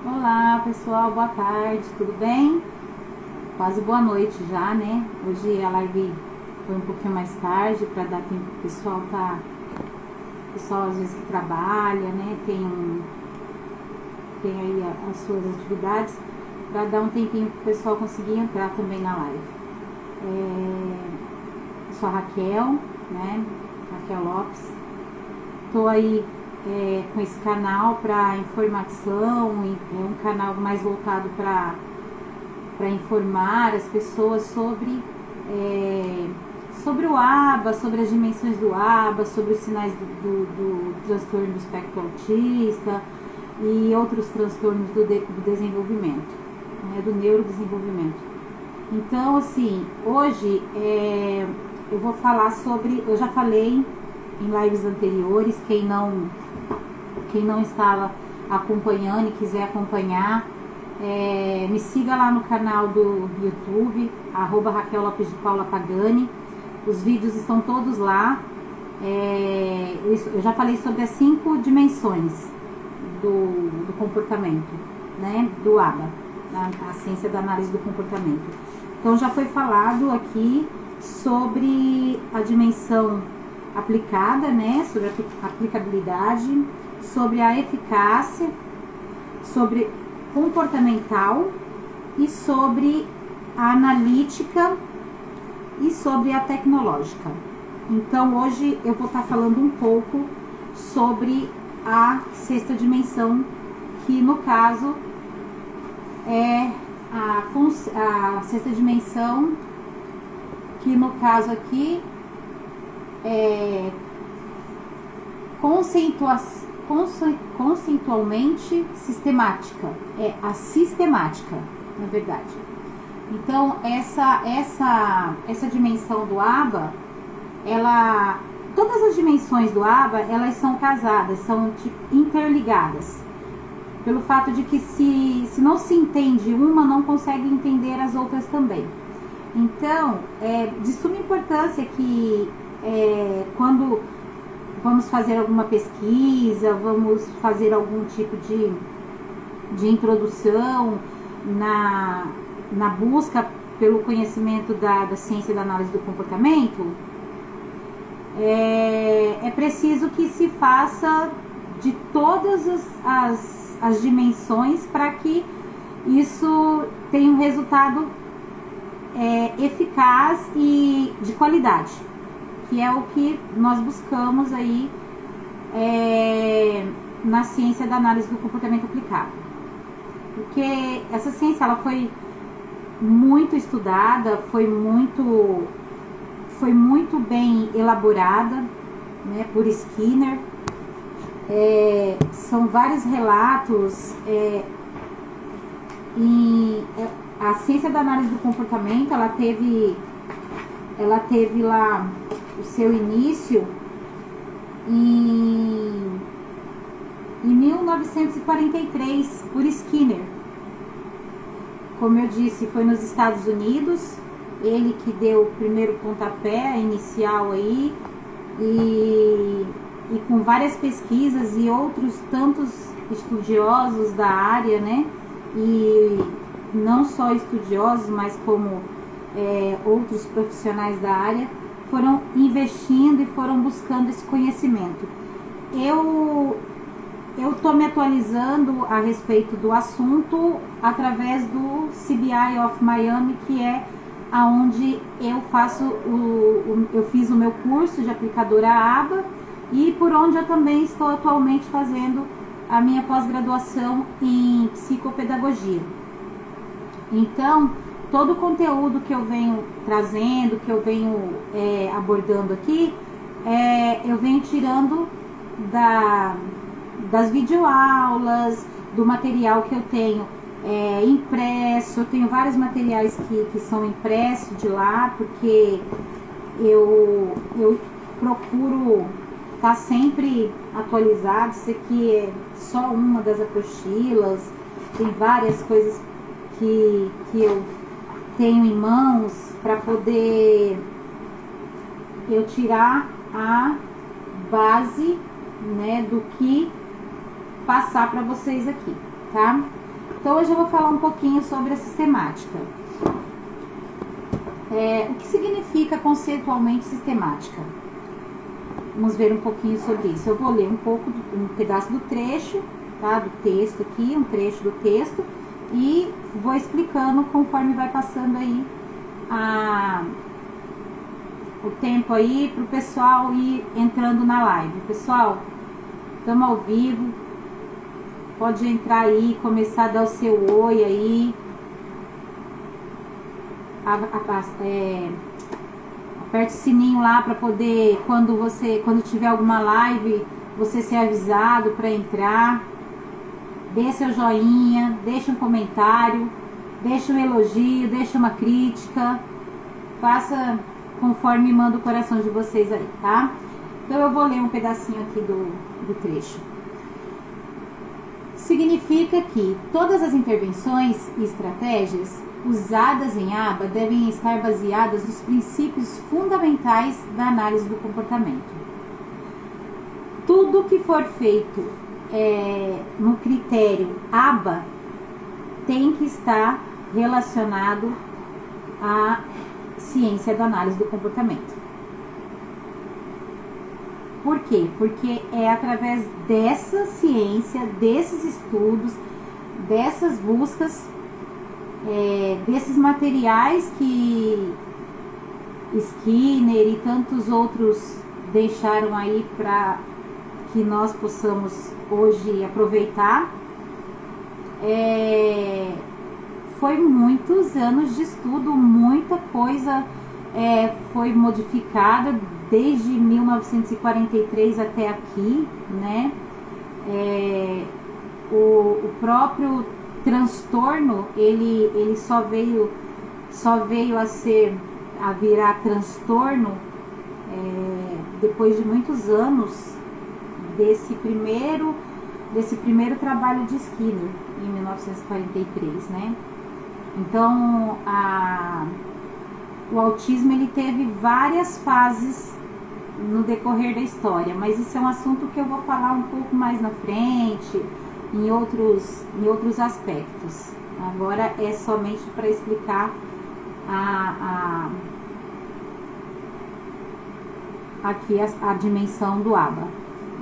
Olá pessoal, boa tarde, tudo bem? Quase boa noite já, né? Hoje a live foi um pouquinho mais tarde para dar tempo pro pessoal às vezes que trabalha, né? Tem aí as suas atividades, para dar um tempinho pro pessoal conseguir entrar também na live. Sou a Raquel, né? Raquel Lopes. Tô aí com esse canal para informação, é um canal mais voltado para informar as pessoas sobre o ABA, sobre as dimensões do ABA, sobre os sinais do transtorno do espectro autista e outros transtornos do desenvolvimento, né, do neurodesenvolvimento. Então, assim, hoje eu vou falar sobre, eu já falei em lives anteriores, quem não estava acompanhando e quiser acompanhar, me siga lá no canal do YouTube, @Raquel Lopes de Paula Pagani. Os vídeos estão todos lá. Eu já falei sobre as 5 dimensões do comportamento, né, do ABA, a ciência da análise do comportamento. Então já foi falado aqui sobre a dimensão aplicada, né, sobre a aplicabilidade, sobre a eficácia, sobre comportamental e sobre a analítica e sobre a tecnológica. Então hoje eu vou estar falando um pouco sobre a 6ª dimensão, que no caso é a 6ª dimensão, que no caso aqui é conceitualmente sistemática, é a sistemática, na verdade. Então essa dimensão do ABA, todas as dimensões do ABA, elas são casadas, são interligadas, pelo fato de que se não se entende uma, não consegue entender as outras também. Então é de suma importância que quando vamos fazer alguma pesquisa, vamos fazer algum tipo de introdução na busca pelo conhecimento da ciência da análise do comportamento, é preciso que se faça de todas as dimensões para que isso tenha um resultado eficaz e de qualidade, que é o que nós buscamos aí na ciência da análise do comportamento aplicado. Porque essa ciência, ela foi muito estudada, foi muito bem elaborada, né, por Skinner. São vários relatos. A ciência da análise do comportamento, ela teve lá o seu início em 1943 por Skinner. Como eu disse, foi nos Estados Unidos, ele que deu o primeiro pontapé inicial aí, e com várias pesquisas e outros tantos estudiosos da área, né, e não só estudiosos, mas como outros profissionais da área, foram investindo e foram buscando esse conhecimento. Eu estou me atualizando a respeito do assunto através do CBI of Miami, que é aonde eu fiz o meu curso de aplicadora ABA e por onde eu também estou atualmente fazendo a minha pós-graduação em psicopedagogia. Então, todo o conteúdo que eu venho trazendo, que eu venho abordando aqui, eu venho tirando das videoaulas, do material que eu tenho impresso. Eu tenho vários materiais que são impressos de lá, porque eu procuro estar sempre atualizado. Isso aqui é só uma das apostilas, tem várias coisas que eu tenho em mãos para poder eu tirar a base, né, do que passar para vocês aqui, tá? Então hoje eu vou falar um pouquinho sobre a sistemática. O que significa conceitualmente sistemática? Vamos ver um pouquinho sobre isso. Eu vou ler um pedaço do trecho, tá? Do texto aqui, um trecho do texto, e vou explicando conforme vai passando aí o tempo aí para o pessoal ir entrando na live. Pessoal, estamos ao vivo, pode entrar aí, começar a dar o seu oi aí, aperte o sininho lá para poder, quando tiver alguma live, você ser avisado para entrar. Dê seu joinha, deixe um comentário, deixe um elogio, deixe uma crítica, faça conforme manda o coração de vocês aí, tá? Então eu vou ler um pedacinho aqui do trecho. Significa que todas as intervenções e estratégias usadas em aba devem estar baseadas nos princípios fundamentais da análise do comportamento. Tudo que for feito no critério aba tem que estar relacionado à ciência da análise do comportamento. Por quê? Porque é através dessa ciência, desses estudos, dessas buscas, desses materiais que Skinner e tantos outros deixaram aí para que nós possamos hoje aproveitar. Foi muitos anos de estudo, muita coisa foi modificada desde 1943 até aqui, né? O próprio transtorno, ele só veio a virar transtorno depois de muitos anos desse primeiro trabalho de Skinner, em 1943, né? Então, o autismo, ele teve várias fases no decorrer da história, mas isso é um assunto que eu vou falar um pouco mais na frente, em outros aspectos. Agora é somente para explicar aqui a dimensão do aba.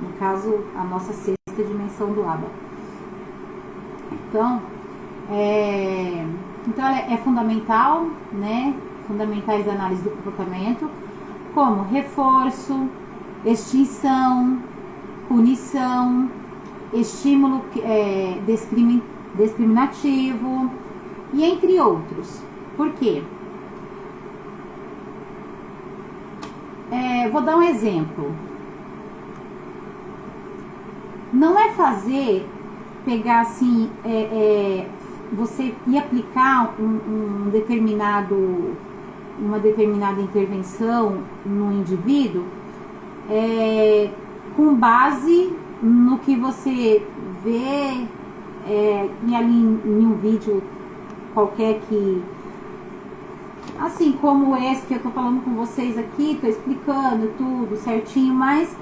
No caso, a nossa sexta dimensão do aba. Então, ela é fundamental, né? Fundamentais da análise do comportamento, como reforço, extinção, punição, estímulo discriminativo e entre outros. Por quê? Vou dar um exemplo. Não é pegar assim, você ir aplicar uma determinada intervenção no indivíduo com base no que você vê em um vídeo qualquer que, assim como esse que eu tô falando com vocês aqui, tô explicando tudo certinho, mas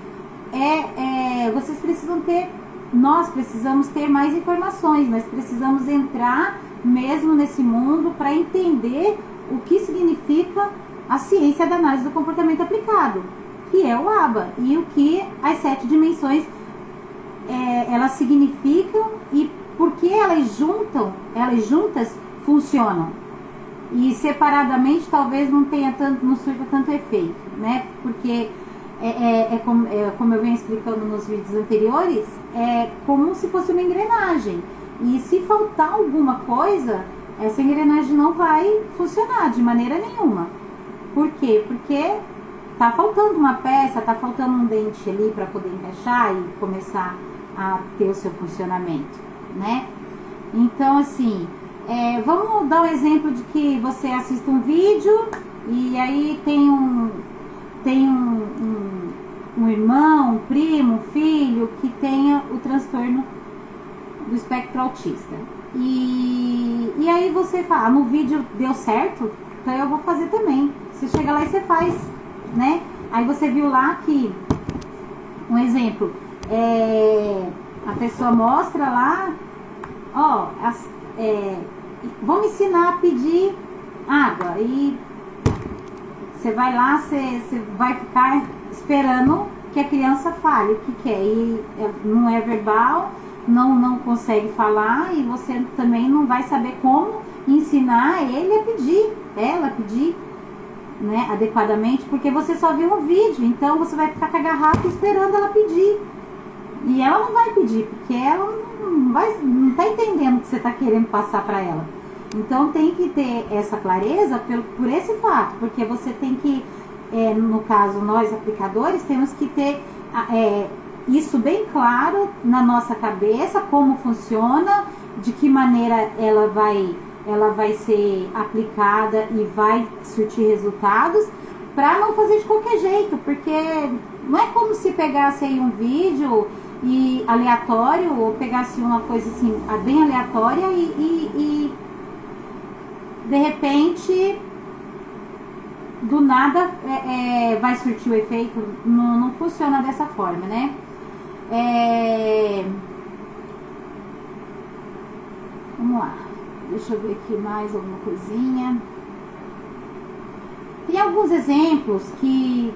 nós precisamos ter mais informações, nós precisamos entrar mesmo nesse mundo para entender o que significa a ciência da análise do comportamento aplicado, que é o aba, e o que as 7 dimensões elas significam e por que elas juntas funcionam. E separadamente talvez não surta tanto efeito, né? Porque como eu venho explicando nos vídeos anteriores, é como se fosse uma engrenagem. E se faltar alguma coisa, essa engrenagem não vai funcionar de maneira nenhuma. Por quê? Porque tá faltando uma peça, tá faltando um dente ali para poder encaixar e começar a ter o seu funcionamento, né? Então, assim, vamos dar um exemplo de que você assiste um vídeo e aí tem um irmão, um primo, um filho que tenha o transtorno do espectro autista. E aí você fala, no vídeo deu certo, então eu vou fazer também. Você chega lá e você faz, né? Aí você viu lá que, um exemplo, a pessoa mostra lá, ó, vamos ensinar a pedir água. E você vai lá, você vai ficar esperando que a criança fale o que quer. E não é verbal, não consegue falar, e você também não vai saber como ensinar ele a pedir, ela a pedir, né, adequadamente, porque você só viu um vídeo. Então você vai ficar com a garrafa esperando ela pedir. E ela não vai pedir, porque ela não tá entendendo o que você está querendo passar para ela. Então tem que ter essa clareza por esse fato, porque você tem que, no caso, nós aplicadores, temos que ter isso bem claro na nossa cabeça, como funciona, de que maneira ela vai ser aplicada e vai surtir resultados, para não fazer de qualquer jeito, porque não é como se pegasse aí um vídeo e aleatório, ou pegasse uma coisa assim, bem aleatória e de repente, do nada, vai surtir o efeito. Não funciona dessa forma, né? Vamos lá. Deixa eu ver aqui mais alguma coisinha. Tem alguns exemplos que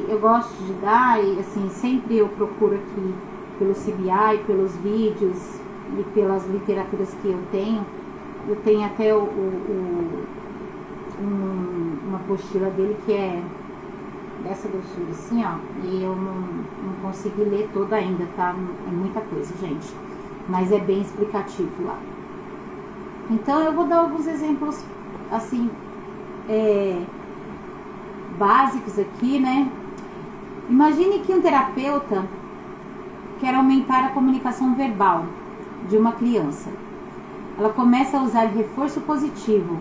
eu gosto de dar, e assim, sempre eu procuro aqui pelo CBI, pelos vídeos e pelas literaturas que eu tenho. Eu tenho até uma apostila dele que é dessa doçura assim, ó, e eu não consegui ler toda ainda, tá? É muita coisa, gente, mas é bem explicativo lá. Então eu vou dar alguns exemplos assim, básicos aqui, né? Imagine que um terapeuta quer aumentar a comunicação verbal de uma criança. Ela começa a usar reforço positivo.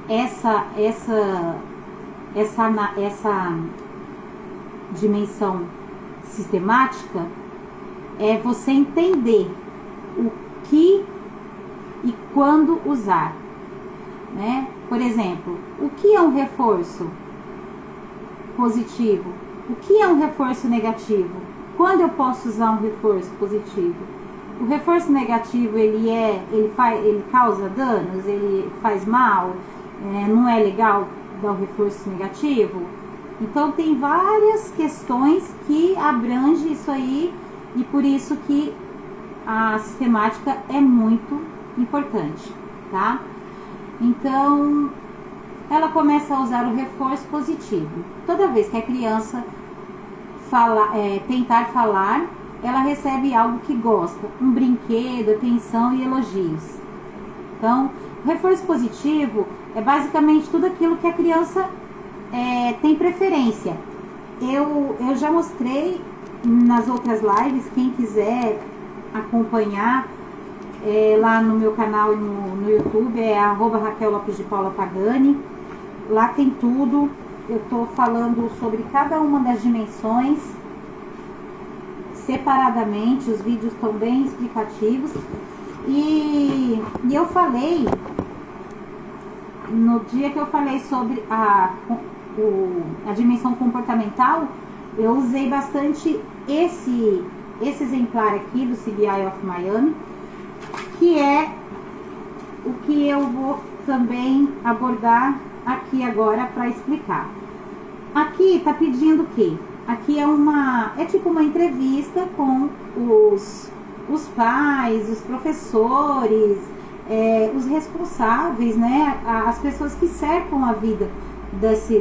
Essa dimensão sistemática é você entender o que e quando usar, né? Por exemplo, o que é um reforço positivo? O que é um reforço negativo? Quando eu posso usar um reforço positivo? O reforço negativo, ele causa danos, ele faz mal, não é legal dar o reforço negativo? Então tem várias questões que abrangem isso aí, e por isso que a sistemática é muito importante, tá? Então ela começa a usar o reforço positivo. Toda vez que a criança tentar falar, ela recebe algo que gosta, um brinquedo, atenção e elogios. Então, o reforço positivo é basicamente tudo aquilo que a criança tem preferência. Eu já mostrei nas outras lives, quem quiser acompanhar lá no meu canal e no YouTube, é @RaquelLopesDePaulaPagani. Lá tem tudo. Eu estou falando sobre cada uma das dimensões separadamente, os vídeos estão bem explicativos. E eu falei, no dia que eu falei sobre a dimensão comportamental, eu usei bastante esse exemplar aqui do CBI of Miami, que é o que eu vou também abordar aqui agora para explicar. Aqui tá pedindo o quê? Aqui é tipo uma entrevista com os pais, os professores, os responsáveis, né? As pessoas que cercam a vida desse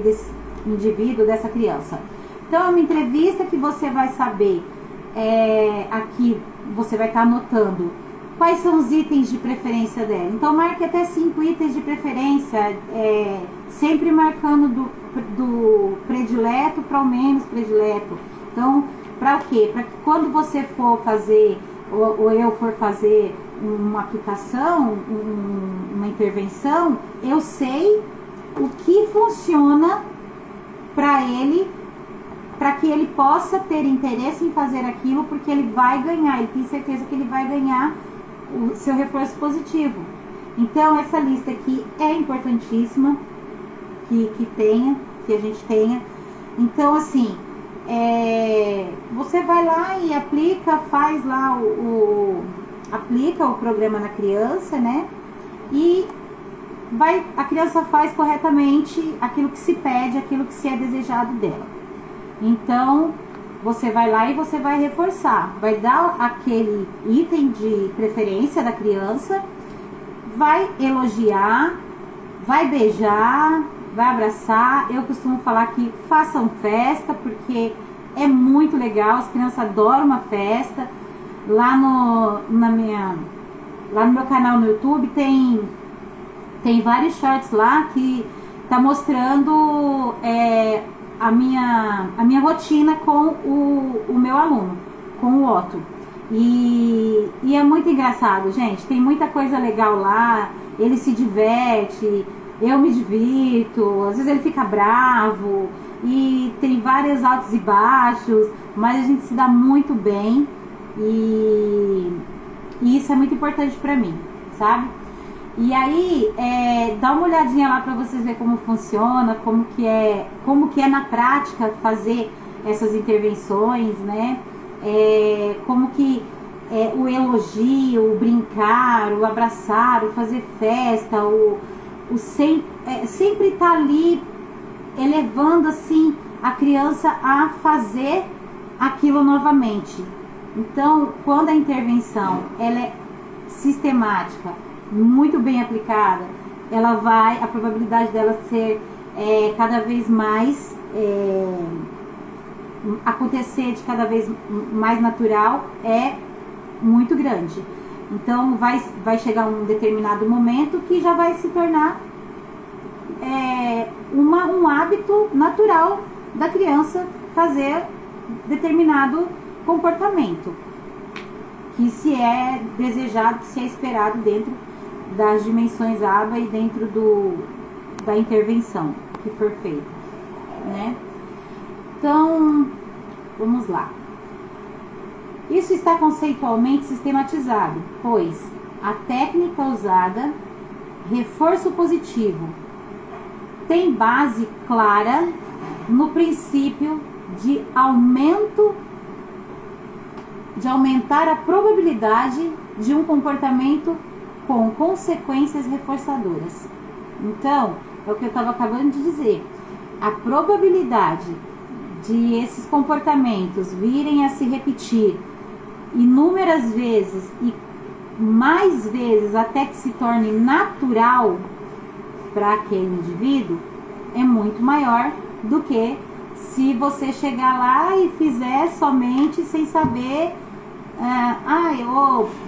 indivíduo, dessa criança. Então é uma entrevista que você vai saber, aqui você vai estar anotando quais são os itens de preferência dela. Então marque até 5 itens de preferência, sempre marcando do predileto para o menos predileto. Então, para o quê? Para que quando você for fazer, ou eu for fazer uma aplicação, uma intervenção, eu sei o que funciona para ele, para que ele possa ter interesse em fazer aquilo, porque ele vai ganhar, ele tem certeza que ele vai ganhar o seu reforço positivo. Então essa lista aqui é importantíssima que a gente tenha. Então assim, você vai lá e aplica, faz lá aplica o programa na criança, né? E a criança faz corretamente aquilo que se pede, aquilo que se é desejado dela. Então, você vai lá e você vai reforçar, vai dar aquele item de preferência da criança, vai elogiar, vai beijar, vai abraçar. Eu costumo falar que façam festa, porque é muito legal, as crianças adoram uma festa. Lá no meu canal no YouTube tem vários shorts lá que tá mostrando a minha rotina com o meu aluno, com o Otto. E é muito engraçado, gente. Tem muita coisa legal lá. Ele se diverte, eu me divirto. Às vezes ele fica bravo e tem vários altos e baixos, mas a gente se dá muito bem. E isso é muito importante pra mim, sabe? E aí, dá uma olhadinha lá pra vocês verem como funciona, como que é na prática fazer essas intervenções, né? Como que o elogio, o brincar, o abraçar, o fazer festa, sempre tá ali elevando assim a criança a fazer aquilo novamente. Então, quando a intervenção ela é sistemática, muito bem aplicada, a probabilidade dela ser cada vez mais acontecer de cada vez mais natural é muito grande. Então vai chegar um determinado momento que já vai se tornar um hábito natural da criança fazer determinado comportamento que se é desejado, que se é esperado dentro das dimensões ABA e dentro da intervenção que for feita, né? Então, vamos lá. Isso está conceitualmente sistematizado, pois a técnica usada, reforço positivo, tem base clara no princípio de aumentar a probabilidade de um comportamento com consequências reforçadoras. Então, é o que eu estava acabando de dizer. A probabilidade de esses comportamentos virem a se repetir inúmeras vezes e mais vezes até que se torne natural para aquele indivíduo é muito maior do que se você chegar lá e fizer somente sem saber.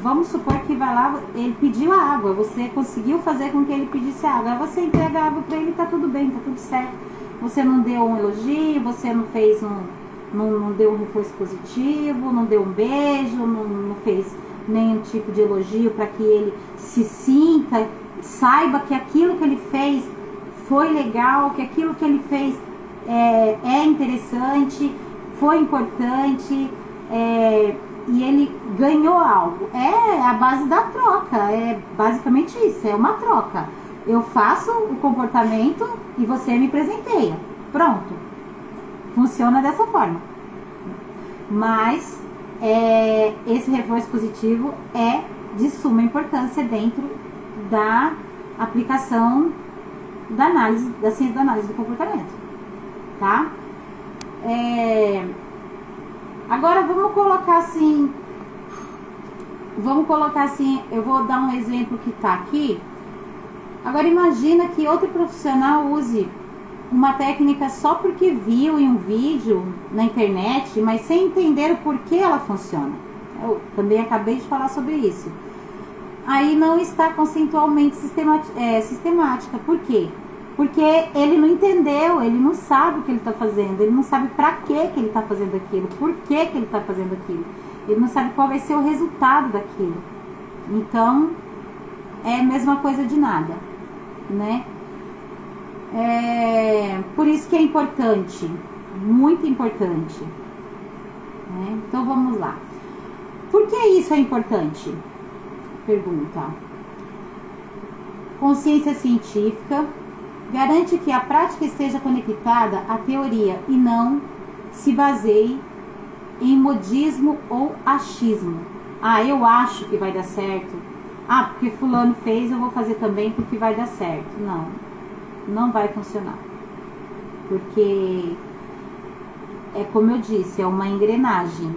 Vamos supor que vai lá, ele pediu a água, você conseguiu fazer com que ele pedisse água, aí você entrega a água para ele, tá tudo bem, tá tudo certo. Você não deu um elogio, você não fez não deu um reforço positivo, não deu um beijo, não fez nenhum tipo de elogio para que ele se sinta, saiba que aquilo que ele fez foi legal, que aquilo que ele fez é interessante, foi importante, e ele ganhou algo. É a base da troca, é basicamente isso, é uma troca. Eu faço o comportamento e você me presenteia. Pronto. Funciona dessa forma. Mas esse reforço positivo é de suma importância dentro da aplicação da ciência da análise do comportamento. Tá? Agora vamos colocar assim, eu vou dar um exemplo que tá aqui. Agora imagina que outro profissional use uma técnica só porque viu em um vídeo na internet, mas sem entender o porquê ela funciona. Eu também acabei de falar sobre isso. Aí não está conceitualmente sistemática. Por quê? Porque ele não entendeu, ele não sabe o que ele está fazendo, ele não sabe para que ele está fazendo aquilo, por que ele está fazendo aquilo. Ele não sabe qual vai ser o resultado daquilo. Então, é a mesma coisa de nada, né? Por isso que é importante, muito importante, né? Então vamos lá. Por que isso é importante? Pergunta. Consciência científica garante que a prática esteja conectada à teoria e não se baseie em modismo ou achismo. Ah, eu acho que vai dar certo. Ah, porque fulano fez, eu vou fazer também porque vai dar certo. Não, não vai funcionar. Porque é como eu disse, é uma engrenagem.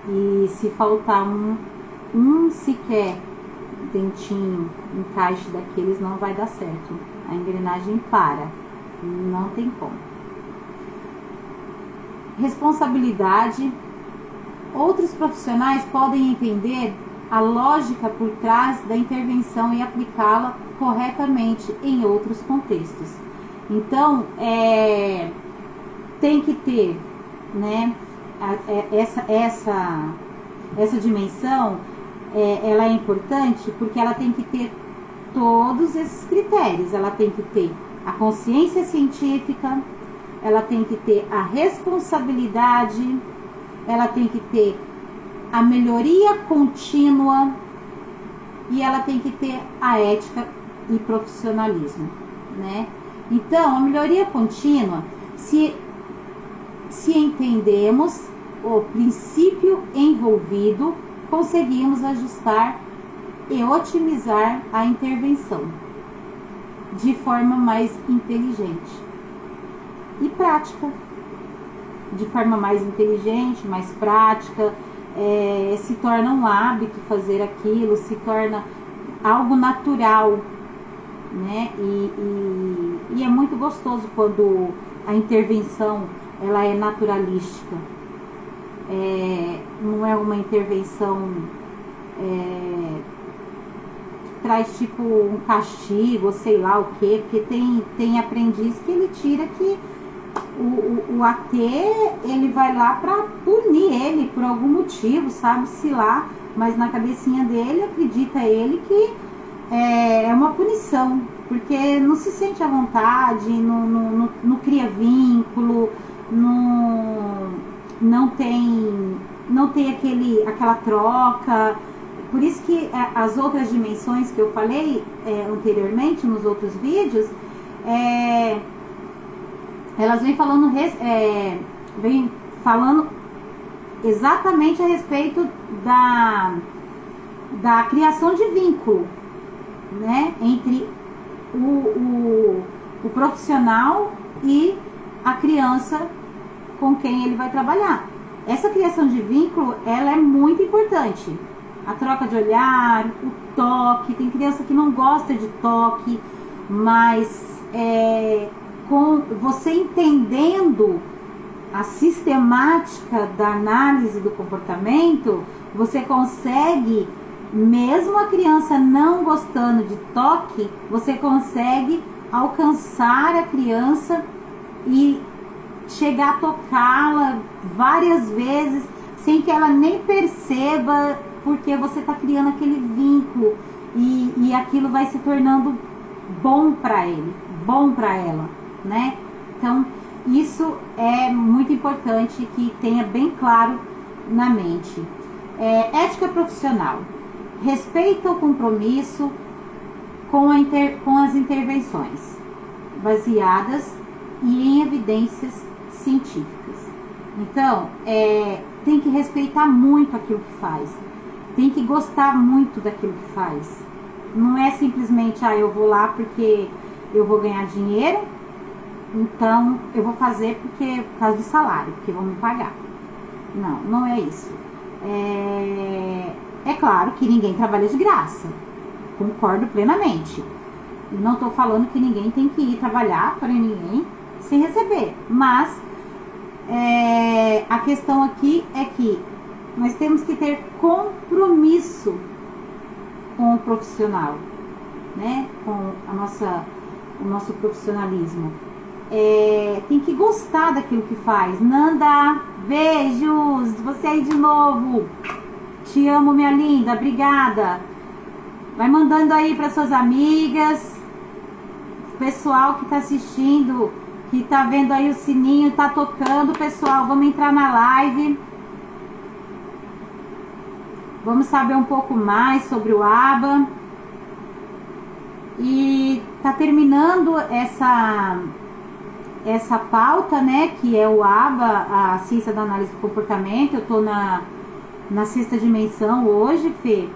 E se faltar um sequer dentinho, encaixe daqueles, não vai dar certo. A engrenagem para. Não tem como. Responsabilidade. Outros profissionais podem entender a lógica por trás da intervenção e aplicá-la corretamente em outros contextos. Então, tem que ter, né, essa dimensão, ela é importante porque ela tem que ter todos esses critérios. Ela tem que ter a consciência científica, ela tem que ter a responsabilidade, ela tem que ter a melhoria contínua e ela tem que ter a ética e profissionalismo, né? Então, a melhoria contínua, se entendemos o princípio envolvido, conseguimos ajustar e otimizar a intervenção de forma mais inteligente e prática. De forma mais inteligente, mais prática, se torna um hábito fazer aquilo, se torna algo natural, né? E é muito gostoso quando a intervenção ela é naturalística. Não é uma intervenção que traz tipo um castigo, sei lá o quê, porque tem aprendiz que ele tira que o AT, ele vai lá pra punir ele por algum motivo, sabe-se lá, mas na cabecinha dele acredita ele que é uma punição, porque não se sente à vontade, não cria vínculo, não tem aquela troca. Por isso que as outras dimensões que eu falei anteriormente nos outros vídeos, elas vêm falando exatamente a respeito da criação de vínculo, né, entre o profissional e a criança com quem ele vai trabalhar. Essa criação de vínculo, ela é muito importante. A troca de olhar, o toque. Tem criança que não gosta de toque, mas com você entendendo a sistemática da análise do comportamento, você consegue, mesmo a criança não gostando de toque, você consegue alcançar a criança e chegar a tocá-la várias vezes sem que ela nem perceba, porque você está criando aquele vínculo e aquilo vai se tornando bom para ele, bom para ela, né? Então, isso é muito importante que tenha bem claro na mente. Ética profissional. Respeita o compromisso com as intervenções baseadas em evidências científicas. Então, tem que respeitar muito aquilo que faz. Tem que gostar muito daquilo que faz. Não é simplesmente, eu vou lá porque eu vou ganhar dinheiro, então eu vou fazer por causa do salário, porque vão me pagar. Não, não é isso. É claro que ninguém trabalha de graça. Concordo plenamente. E não estou falando que ninguém tem que ir trabalhar para ninguém sem receber. Mas a questão aqui é que nós temos que ter compromisso com o profissional, né? Com o nosso profissionalismo. Tem que gostar daquilo que faz. Nanda, beijos, você aí de novo. Te amo, minha linda, obrigada. Vai mandando aí para suas amigas, pessoal que tá assistindo, que tá vendo aí o sininho, tá tocando, pessoal, vamos entrar na live. Vamos saber um pouco mais sobre o ABA. E tá terminando essa pauta, né, que é o ABA, a ciência da análise do comportamento. Eu tô na sexta dimensão hoje, Fê.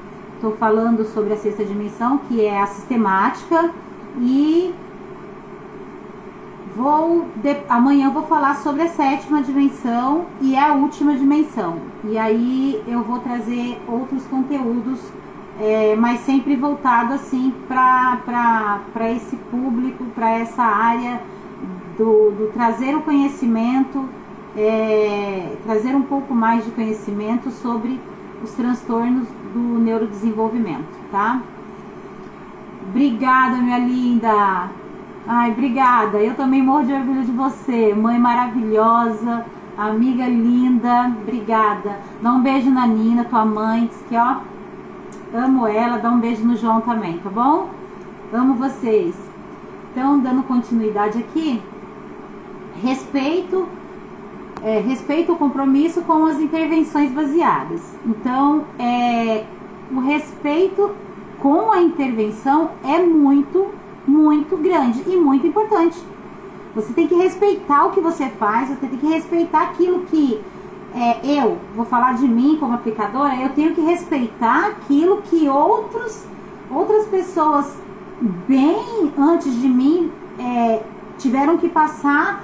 Tô falando sobre a sexta dimensão, que é a sistemática, e amanhã eu vou falar sobre a sétima dimensão e a última dimensão. E aí eu vou trazer outros conteúdos, mas sempre voltado assim para esse público, para essa área do trazer o conhecimento, trazer um pouco mais de conhecimento sobre os transtornos do neurodesenvolvimento, tá? Obrigada, minha linda! Ai, obrigada! Eu também morro de orgulho de você, mãe maravilhosa, amiga linda, obrigada! Dá um beijo na Nina, tua mãe, diz que ó, amo ela, dá um beijo no João também, tá bom? Amo vocês! Então, dando continuidade aqui, respeito o compromisso com as intervenções baseadas. Então, o respeito com a intervenção é muito grande e muito importante. Você tem que respeitar o que você faz, você tem que respeitar aquilo que eu vou falar de mim como aplicadora. Eu tenho que respeitar aquilo que outras pessoas bem antes de mim tiveram que passar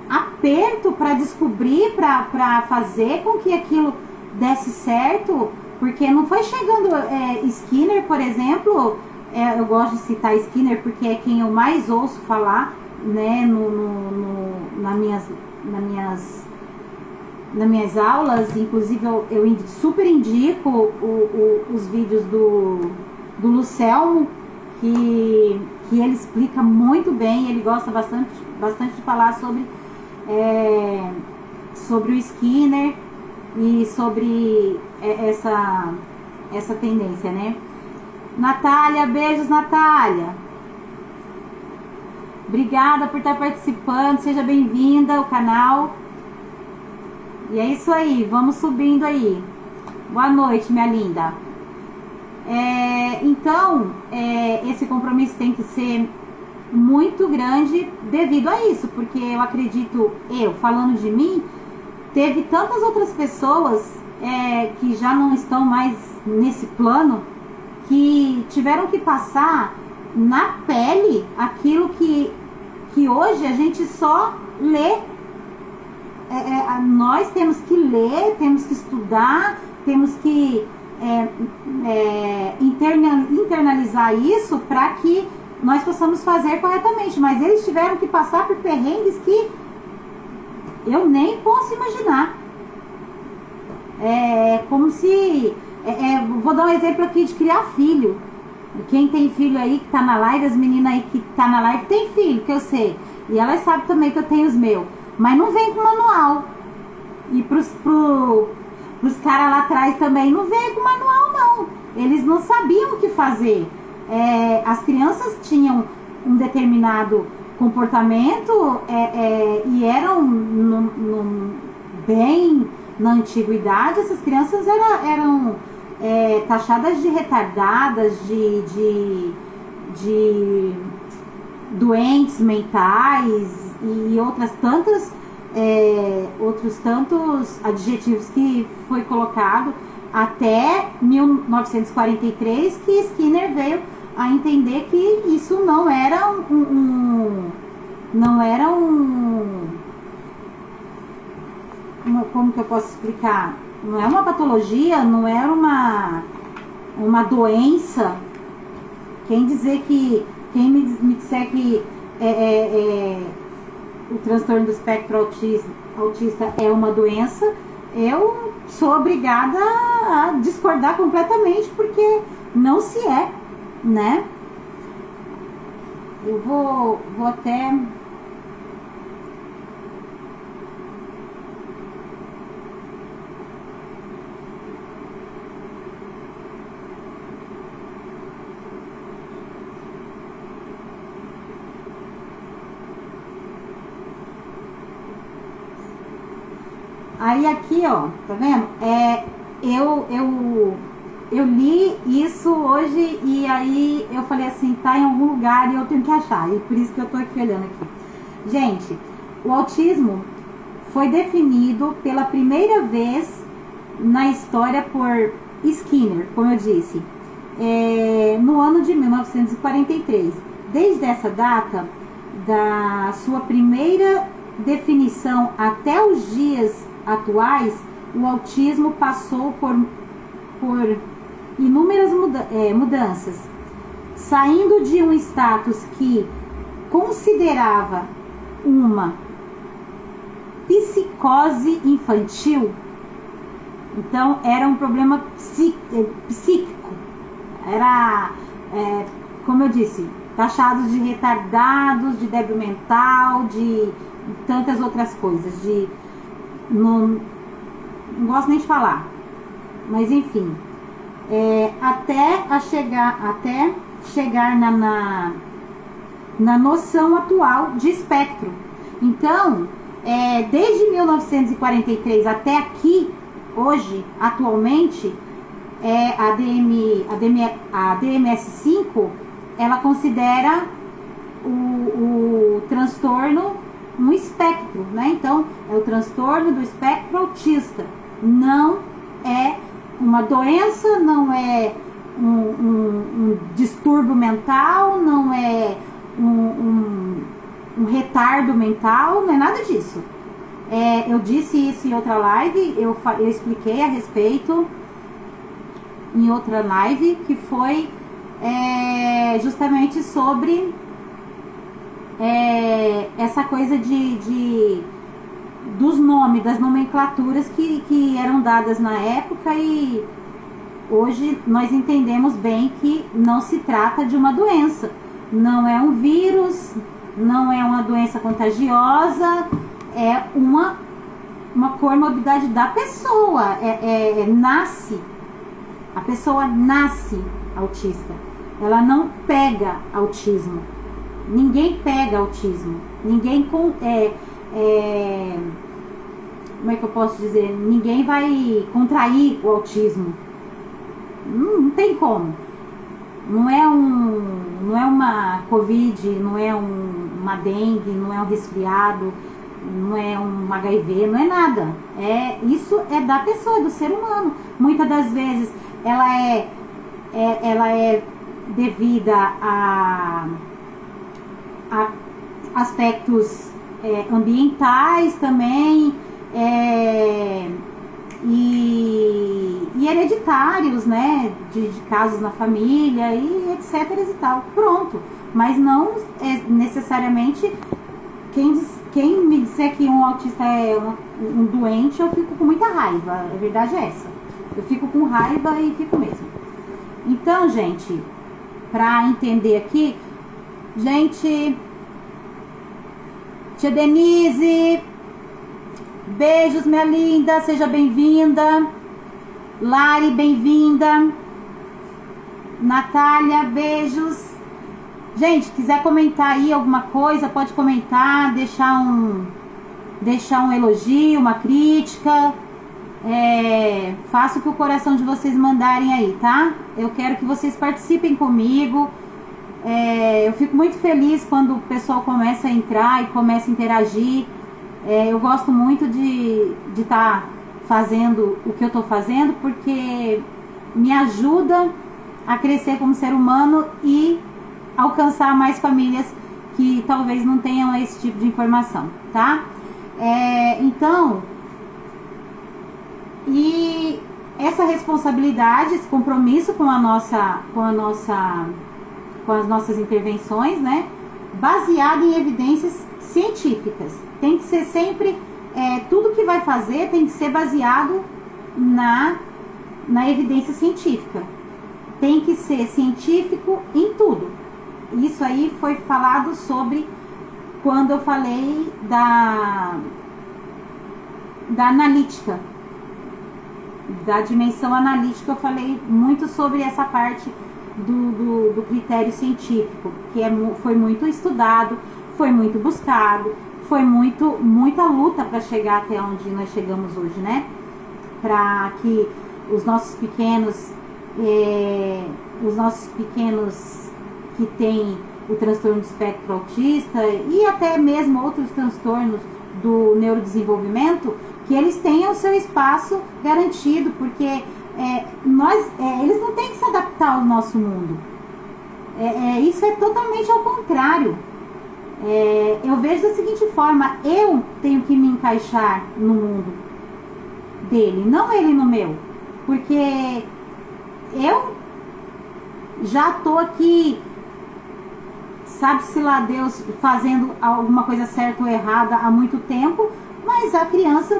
aperto para descobrir, para fazer com que aquilo desse certo, porque não foi chegando Skinner, por exemplo. Eu gosto de citar Skinner porque é quem eu mais ouço falar, né, nas minhas aulas. Inclusive eu super indico os vídeos do Lucelmo, que ele explica muito bem. Ele gosta bastante de falar sobre o Skinner e sobre essa tendência, né? Natália, beijos, Natália. Obrigada por estar participando, seja bem-vinda ao canal. E é isso aí, vamos subindo aí. Boa noite, minha linda. Então, esse compromisso tem que ser muito grande devido a isso, porque eu acredito, falando de mim, teve tantas outras pessoas que já não estão mais nesse plano, que tiveram que passar na pele aquilo que hoje a gente só lê. Nós temos que ler, temos que estudar, temos que internalizar isso para que nós possamos fazer corretamente. Mas eles tiveram que passar por perrengues que eu nem posso imaginar. Como se... vou dar um exemplo aqui de criar filho. Quem tem filho aí que tá na live, as meninas aí que tá na live tem filho, que eu sei. E elas sabem também que eu tenho os meus. Mas não vem com manual. E pros caras lá atrás também não veio com manual, não. Eles não sabiam o que fazer. As crianças tinham um determinado comportamento e eram bem na antiguidade. Essas crianças eram taxadas de retardadas, de doentes mentais e outros tantos adjetivos que foi colocado até 1943, que Skinner veio a entender que isso não era como que eu posso explicar? Não é uma patologia, não era uma doença. Quem me disser que o transtorno do espectro autista é uma doença, eu sou obrigada a discordar completamente, porque não se é, né? Eu vou até... Aí aqui, ó, tá vendo? Eu li isso hoje e aí eu falei assim, tá em algum lugar e eu tenho que achar. E por isso que eu tô aqui olhando aqui. Gente, o autismo foi definido pela primeira vez na história por Skinner, como eu disse, no ano de 1943. Desde essa data, da sua primeira definição até os dias atuais, o autismo passou por inúmeras mudanças, saindo de um status que considerava uma psicose infantil. Então era um problema psíquico, era, como eu disse, taxados de retardados, de débil mental, de tantas outras coisas, não gosto nem de falar, mas enfim, até chegar na noção atual de espectro. Então, desde 1943 até aqui, hoje, atualmente, a DMS-5, ela considera o transtorno um espectro, né? Então, é o transtorno do espectro autista. Não é uma doença, não é um distúrbio mental, não é um retardo mental, não é nada disso. Eu disse isso em outra live, eu expliquei a respeito em outra live, que foi justamente sobre essa coisa dos nomes, das nomenclaturas que eram dadas na época, e hoje nós entendemos bem que não se trata de uma doença, não é um vírus, não é uma doença contagiosa, é uma comorbidade da pessoa, a pessoa nasce autista, ela não pega autismo, ninguém pega autismo, ninguém como é que eu posso dizer, ninguém vai contrair o autismo, não tem como, não é uma covid, não é uma dengue, não é um resfriado, não é um HIV, não é nada, isso é da pessoa, do ser humano. Muitas das vezes ela é devida a aspectos ambientais também, e hereditários, né, de casos na família e etc e tal, pronto. Mas não necessariamente quem me disser que um autista é um doente, eu fico com muita raiva, a verdade é essa, eu fico com raiva e fico mesmo. Então, gente, pra entender aqui, gente, tia Denise, beijos, minha linda, seja bem-vinda. Lari, bem-vinda. Natália, beijos. Gente, quiser comentar aí alguma coisa, pode comentar, deixar um elogio, uma crítica. Faça o que o coração de vocês mandarem aí, tá? Eu quero que vocês participem comigo. Eu fico muito feliz quando o pessoal começa a entrar e começa a interagir. Eu gosto muito de estar fazendo o que eu estou fazendo, porque me ajuda a crescer como ser humano e alcançar mais famílias que talvez não tenham esse tipo de informação, tá? Então, e essa responsabilidade, esse compromisso com as nossas intervenções, né, baseado em evidências científicas. Tem que ser sempre, tudo que vai fazer tem que ser baseado na evidência científica. Tem que ser científico em tudo. Isso aí foi falado sobre quando eu falei da analítica, da dimensão analítica. Eu falei muito sobre essa parte do critério científico, que foi muito estudado, foi muito buscado, foi muita luta para chegar até onde nós chegamos hoje, né? Para que os nossos pequenos que têm o transtorno do espectro autista e até mesmo outros transtornos do neurodesenvolvimento, que eles tenham o seu espaço garantido, porque eles não têm que se adaptar ao nosso mundo. Isso é totalmente ao contrário. Eu vejo da seguinte forma: eu tenho que me encaixar no mundo dele, não ele no meu, porque eu já tô aqui, sabe-se lá Deus, fazendo alguma coisa certa ou errada há muito tempo, mas a criança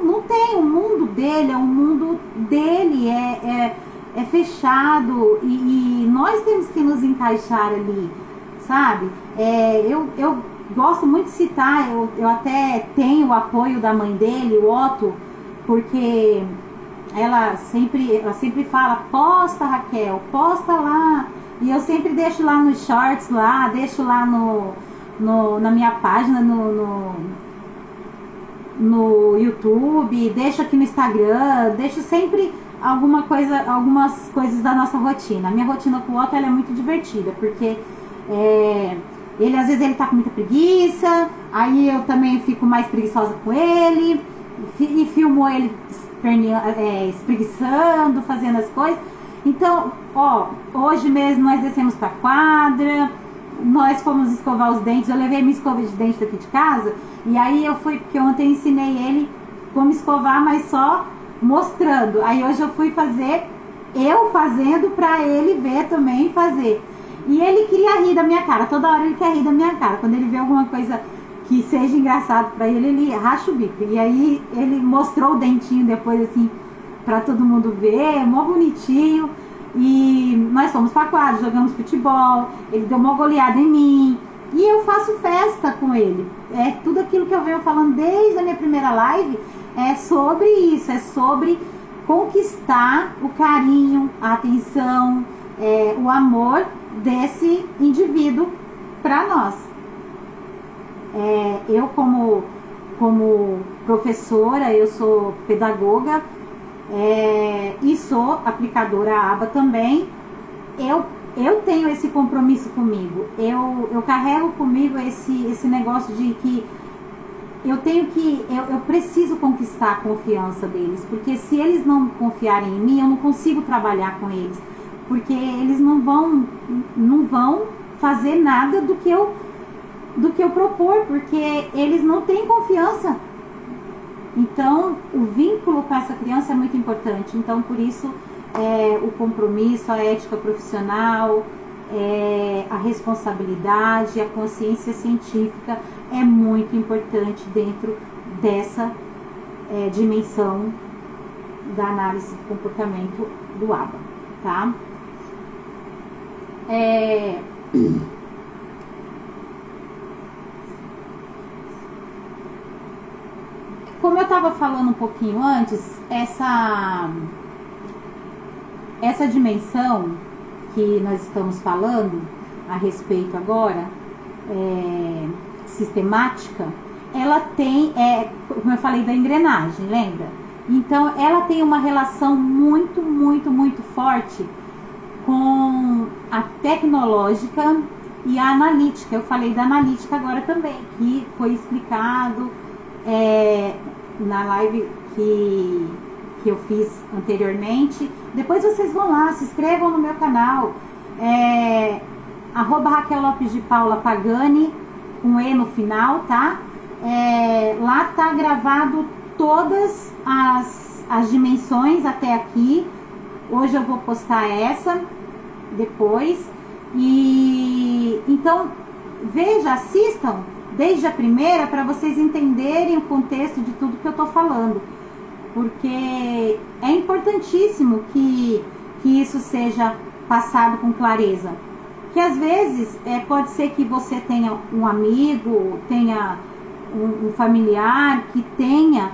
não tem o mundo dele, é o mundo dele, é fechado, e nós temos que nos encaixar ali, sabe? Eu gosto muito de citar, eu até tenho o apoio da mãe dele, o Otto, porque ela sempre fala: posta, Raquel, posta lá. E eu sempre deixo lá nos shorts, deixo lá na minha página no YouTube, deixo aqui no Instagram, deixo sempre algumas coisas da nossa rotina. A minha rotina com o Otto, ela é muito divertida, porque ele às vezes ele tá com muita preguiça, aí eu também fico mais preguiçosa com ele, e filmo ele espreguiçando, fazendo as coisas. Então, hoje mesmo nós descemos pra quadra, nós fomos escovar os dentes, eu levei minha escova de dente daqui de casa, e aí porque ontem ensinei ele como escovar, mas só mostrando. Aí hoje eu fui fazendo pra ele ver também fazer. E ele queria rir da minha cara, toda hora ele quer rir da minha cara. Quando ele vê alguma coisa que seja engraçado pra ele, ele racha o bico. E aí ele mostrou o dentinho depois, assim, pra todo mundo ver, mó bonitinho. E nós fomos pra quadra, jogamos futebol, ele deu uma goleada em mim. E eu faço festa com ele. Tudo aquilo que eu venho falando desde a minha primeira live é sobre isso, é sobre conquistar o carinho, a atenção, o amor desse indivíduo pra nós. Eu como professora, eu sou pedagoga, e sou aplicadora ABA também. Eu tenho esse compromisso comigo, eu carrego comigo esse negócio de que eu preciso conquistar a confiança deles, porque se eles não confiarem em mim, eu não consigo trabalhar com eles, porque eles não vão fazer nada do que eu propor, porque eles não têm confiança. Então, o vínculo com essa criança é muito importante. Então, por isso, o compromisso, a ética profissional, a responsabilidade, a consciência científica é muito importante dentro dessa dimensão da análise do comportamento do ABA, tá? Como eu estava falando um pouquinho antes, essa dimensão que nós estamos falando a respeito agora, sistemática, ela tem, como eu falei da engrenagem, lembra? Então, ela tem uma relação muito, muito, muito forte com a tecnológica e a analítica. Eu falei da analítica agora também, que foi explicado na live que eu fiz anteriormente. Depois vocês vão lá, se inscrevam no meu canal, @Raquel Lopes de Paula Pagani, com E no final, tá? Lá tá gravado todas as dimensões até aqui. Hoje eu vou postar essa depois. E então, veja, assistam desde a primeira, para vocês entenderem o contexto de tudo que eu tô falando, porque é importantíssimo que isso seja passado com clareza, que às vezes pode ser que você tenha um amigo, tenha um familiar que tenha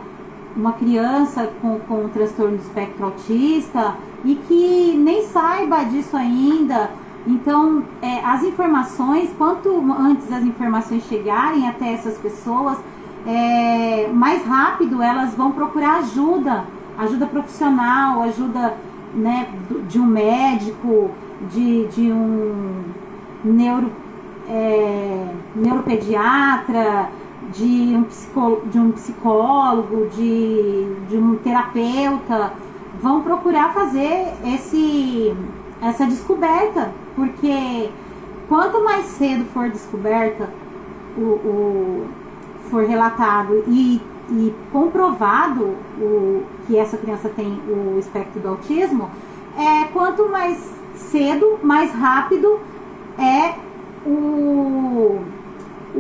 uma criança com transtorno do espectro autista e que nem saiba disso ainda. Então, as informações, quanto antes as informações chegarem até essas pessoas, mais rápido elas vão procurar ajuda profissional, ajuda, né, de um médico, de um neuropediatra, de um psicólogo, de um terapeuta, vão procurar fazer essa descoberta, porque quanto mais cedo for descoberta, for relatado e comprovado que essa criança tem o espectro do autismo, quanto mais cedo, mais rápido é o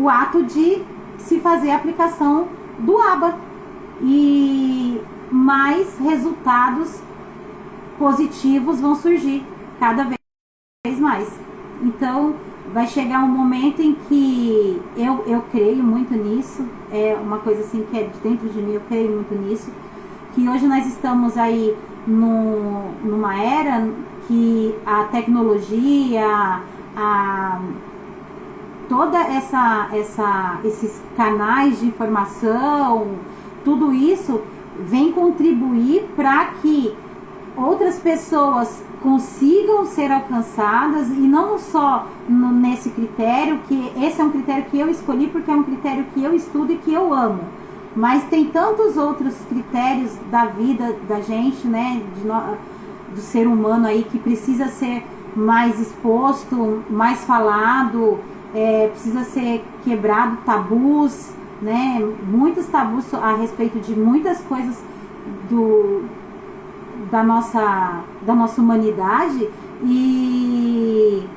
ato de se fazer a aplicação do ABA e mais resultados positivos vão surgir cada vez mais. Então vai chegar um momento em que eu creio muito nisso, é uma coisa assim que é de dentro de mim, eu creio muito nisso, que hoje nós estamos aí numa era que a tecnologia, toda esses canais de informação, tudo isso vem contribuir para que outras pessoas consigam ser alcançadas, e não só nesse critério, que esse é um critério que eu escolhi porque é um critério que eu estudo e que eu amo, mas tem tantos outros critérios da vida da gente, né, do ser humano aí, que precisa ser mais exposto, mais falado, precisa ser quebrado tabus, né, muitos tabus a respeito de muitas coisas da nossa humanidade, e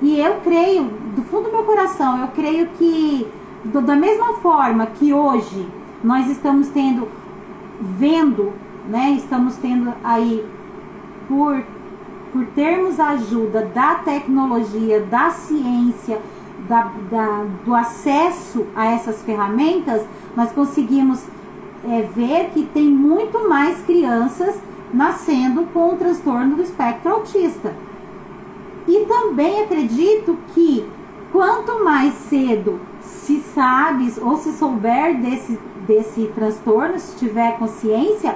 eu creio, do fundo do meu coração, eu creio que da mesma forma que hoje nós estamos estamos tendo aí, por termos a ajuda da tecnologia, da ciência, do acesso a essas ferramentas, nós conseguimos ver que tem muito mais crianças nascendo com o transtorno do espectro autista. E também acredito que quanto mais cedo se sabe ou se souber desse transtorno, se tiver consciência,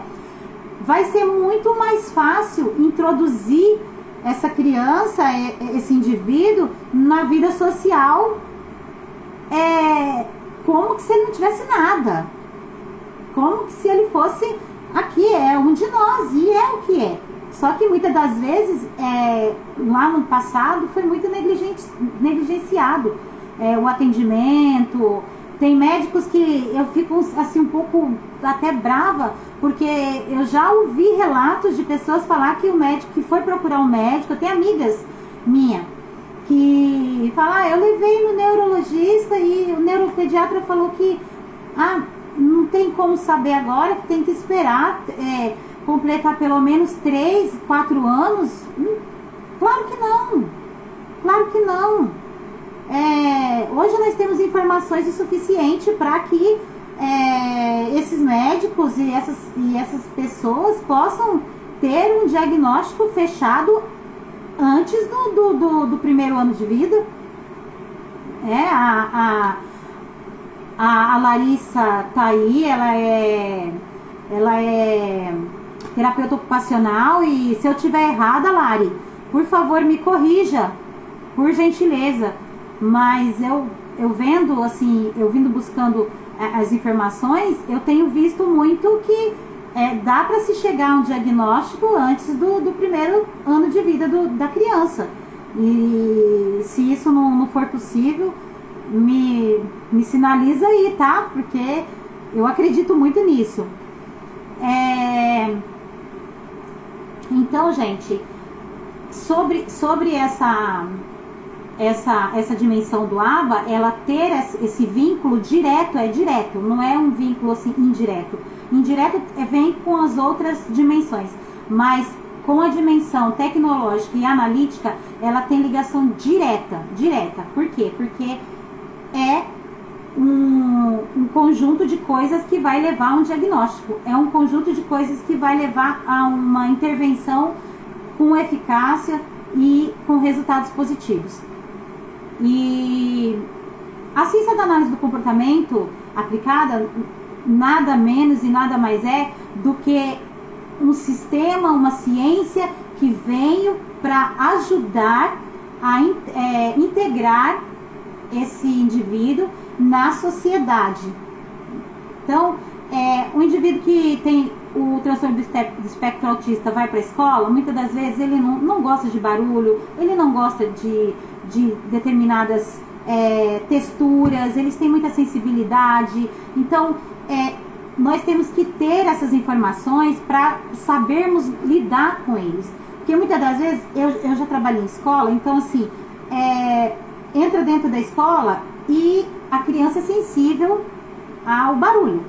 vai ser muito mais fácil introduzir essa criança, esse indivíduo, na vida social, como que se ele não tivesse nada. Como que se ele fosse, aqui um de nós, e é o que é. Só que muitas das vezes, lá no passado, foi muito negligenciado o atendimento. Tem médicos que eu fico assim um pouco até brava, porque eu já ouvi relatos de pessoas falar que o médico que foi procurar um médico, eu tenho amigas minhas que falam, eu levei no neurologista e o neuropediatra falou que não tem como saber agora, que tem que esperar completar pelo menos 3, 4 anos. Claro que não. Claro que não. Hoje nós temos informações o suficiente para que esses médicos e essas pessoas possam ter um diagnóstico fechado antes do primeiro ano de vida. A Larissa tá aí, ela é terapeuta ocupacional, e se eu tiver errada, Lari, por favor me corrija, por gentileza. Mas eu vendo, assim, eu vindo buscando as informações, eu tenho visto muito que dá para se chegar a um diagnóstico antes do primeiro ano de vida da criança. E se isso não for possível, me sinaliza aí, tá? Porque eu acredito muito nisso. Então, gente, sobre essa dimensão do ABA, ela ter esse vínculo direto, não é um vínculo assim indireto. Indireto vem com as outras dimensões, mas com a dimensão tecnológica e analítica, ela tem ligação direta. Por quê? Porque é um conjunto de coisas que vai levar a um diagnóstico, é um conjunto de coisas que vai levar a uma intervenção com eficácia e com resultados positivos. E a ciência da análise do comportamento aplicada nada menos e nada mais é do que um sistema, uma ciência que veio para ajudar integrar esse indivíduo na sociedade. Então, o indivíduo que tem o transtorno do espectro autista vai para a escola, muitas das vezes ele não gosta de barulho, ele não gosta de determinadas texturas, eles têm muita sensibilidade. Então, nós temos que ter essas informações para sabermos lidar com eles. Porque muitas das vezes, eu já trabalhei em escola, então assim, entra dentro da escola e a criança é sensível ao barulho.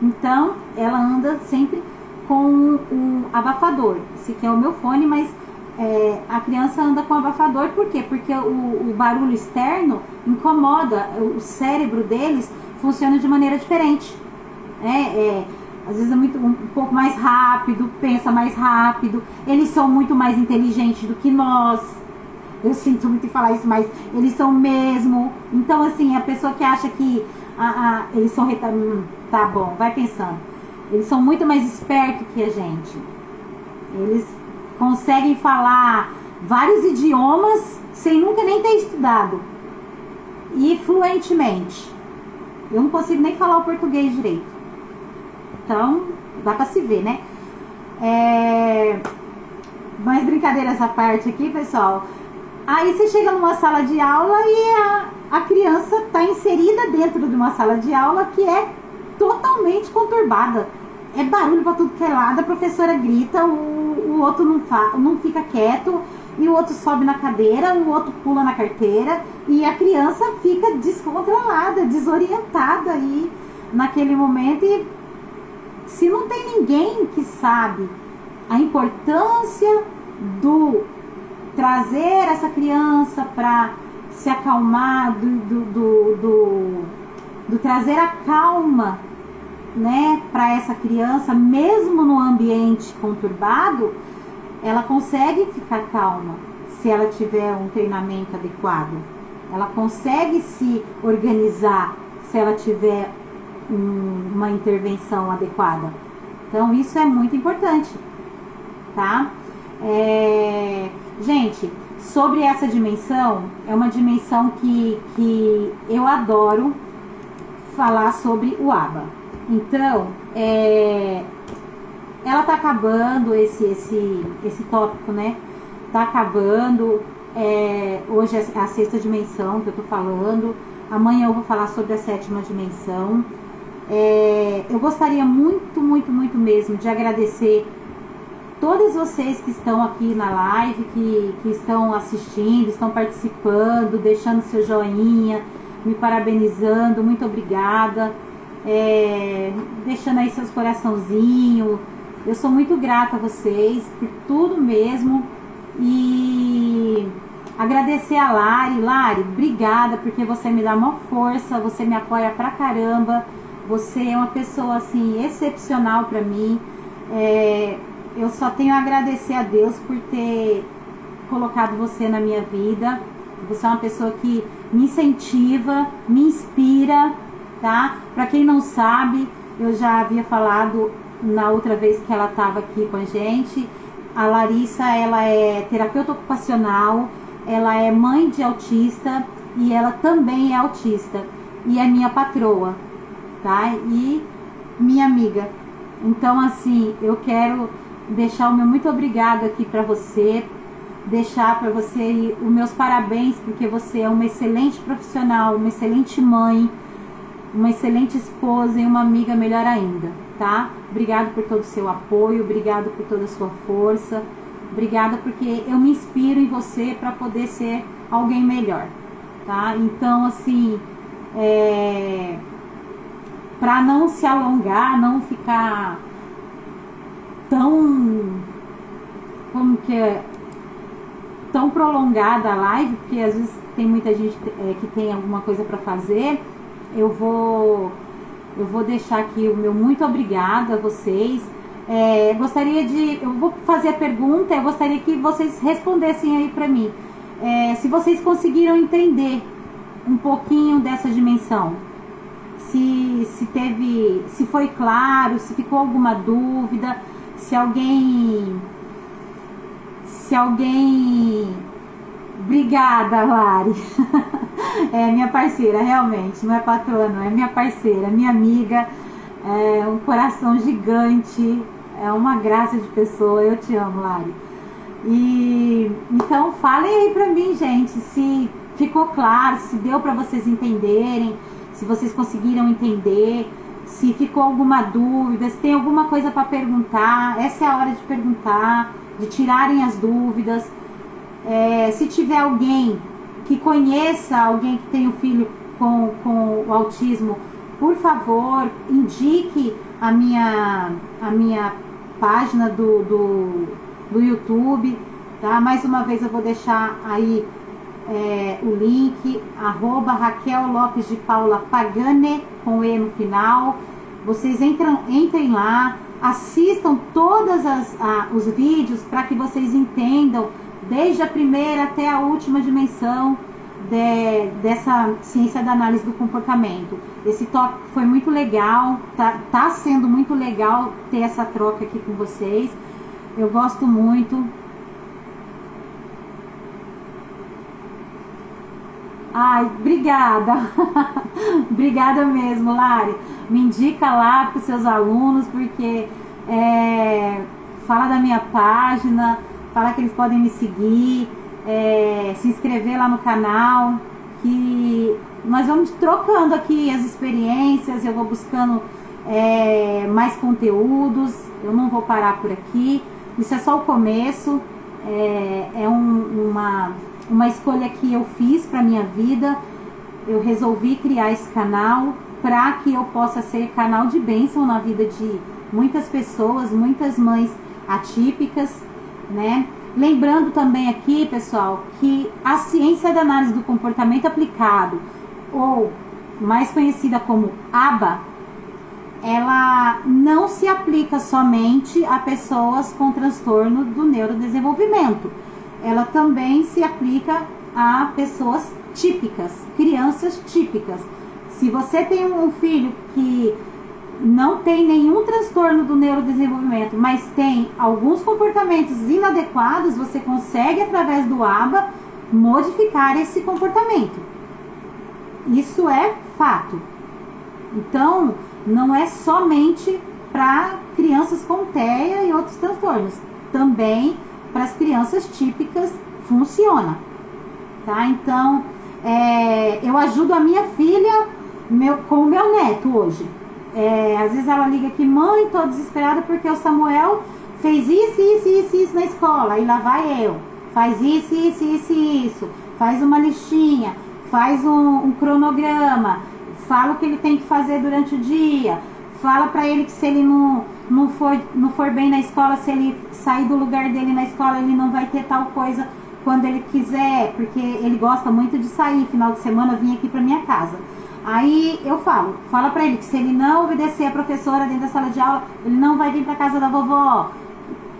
Então, ela anda sempre com o abafador. Esse aqui é o meu fone, mas a criança anda com abafador. Por quê? Porque o barulho externo incomoda, o cérebro deles funciona de maneira diferente. Às vezes é um pouco mais rápido, pensa mais rápido, eles são muito mais inteligentes do que nós. Eu sinto muito em falar isso, mas eles são mesmo. Então, assim, a pessoa que acha que eles são tá bom, vai pensando. Eles são muito mais espertos que a gente. Eles conseguem falar vários idiomas sem nunca nem ter estudado. E fluentemente. Eu não consigo nem falar o português direito. Então, dá pra se ver, né? Mas brincadeiras à parte aqui, pessoal. Aí você chega numa sala de aula e a criança está inserida dentro de uma sala de aula que é totalmente conturbada. É barulho para tudo que é lado, a professora grita, o outro não fica quieto, e o outro sobe na cadeira, o outro pula na carteira, e a criança fica descontrolada, desorientada aí naquele momento. E se não tem ninguém que sabe a importância do trazer essa criança para se acalmar, do trazer a calma, né, para essa criança, mesmo no ambiente conturbado, ela consegue ficar calma se ela tiver um treinamento adequado. Ela consegue se organizar se ela tiver uma intervenção adequada. Então isso é muito importante, tá? Gente, sobre essa dimensão, é uma dimensão que eu adoro falar sobre o ABA. Então, ela tá acabando, esse tópico, né? Tá acabando. Hoje é a 6ª dimensão que eu tô falando. Amanhã eu vou falar sobre a 7ª dimensão. Eu gostaria muito, muito, muito mesmo de agradecer todos vocês que estão aqui na live, que estão assistindo, estão participando, deixando seu joinha, me parabenizando, muito obrigada, deixando aí seus coraçãozinhos. Eu sou muito grata a vocês por tudo mesmo. E agradecer a Lari, obrigada, porque você me dá uma força, você me apoia pra caramba, você é uma pessoa assim excepcional pra mim. Eu só tenho a agradecer a Deus por ter colocado você na minha vida. Você é uma pessoa que me incentiva, me inspira, tá? Pra quem não sabe, eu já havia falado na outra vez que ela estava aqui com a gente. A Larissa, ela é terapeuta ocupacional, ela é mãe de autista e ela também é autista. E é minha patroa, tá? E minha amiga. Então, assim, eu quero deixar o meu muito obrigado aqui para você, deixar para você os meus parabéns, porque você é uma excelente profissional, uma excelente mãe, uma excelente esposa e uma amiga melhor ainda, tá? Obrigado por todo o seu apoio, obrigado por toda a sua força, obrigada porque eu me inspiro em você para poder ser alguém melhor, tá? Então, assim, para não se alongar, não ficar tão prolongada a live, porque às vezes tem muita gente que tem alguma coisa para fazer. Eu vou deixar aqui o meu muito obrigada a vocês. Eu vou fazer a pergunta, eu gostaria que vocês respondessem aí para mim, se vocês conseguiram entender um pouquinho dessa dimensão, se foi claro, se ficou alguma dúvida, se alguém Obrigada, Lari. É minha parceira, realmente. Não é patroa, não. É minha parceira, minha amiga. É um coração gigante. É uma graça de pessoa. Eu te amo, Lari. E então falem aí pra mim, gente, se ficou claro, se deu pra vocês entenderem, se vocês conseguiram entender, se ficou alguma dúvida, se tem alguma coisa pra perguntar. Essa é a hora de perguntar, de tirarem as dúvidas. Se tiver alguém que conheça alguém que tem um filho com o autismo, por favor, indique a minha página do YouTube, tá? Mais uma vez eu vou deixar aí o link, @Raquel Lopes de Paula Pagane, com E no final. Vocês entrem lá, assistam todos os vídeos para que vocês entendam desde a primeira até a última dimensão dessa ciência da análise do comportamento. Esse tópico foi muito legal, tá sendo muito legal ter essa troca aqui com vocês. Eu gosto muito. Ai, obrigada. Obrigada mesmo, Lari. Me indica lá para os seus alunos, porque fala da minha página, fala que eles podem me seguir, se inscrever lá no canal, que nós vamos trocando aqui as experiências, eu vou buscando mais conteúdos, eu não vou parar por aqui. Isso é só o começo, uma escolha que eu fiz para minha vida. Eu resolvi criar esse canal para que eu possa ser canal de bênção na vida de muitas pessoas, muitas mães atípicas, né? Lembrando também aqui, pessoal, que a ciência da análise do comportamento aplicado, ou mais conhecida como ABA, ela não se aplica somente a pessoas com transtorno do neurodesenvolvimento. Ela também se aplica a pessoas típicas, crianças típicas. Se você tem um filho que não tem nenhum transtorno do neurodesenvolvimento, mas tem alguns comportamentos inadequados, você consegue, através do ABA, modificar esse comportamento. Isso é fato. Então, não é somente para crianças com TEA e outros transtornos. Também para as crianças típicas funciona. Tá? Então, eu ajudo a minha filha com o meu neto hoje. Às vezes ela liga aqui, mãe, tô desesperada porque o Samuel fez isso na escola. E lá vai eu. Faz isso. Faz uma listinha, faz um cronograma, fala o que ele tem que fazer durante o dia, fala pra ele que se ele não for bem na escola, se ele sair do lugar dele na escola, ele não vai ter tal coisa quando ele quiser, porque ele gosta muito de sair, final de semana vir aqui pra minha casa. Aí eu fala pra ele que se ele não obedecer a professora dentro da sala de aula, ele não vai vir pra casa da vovó.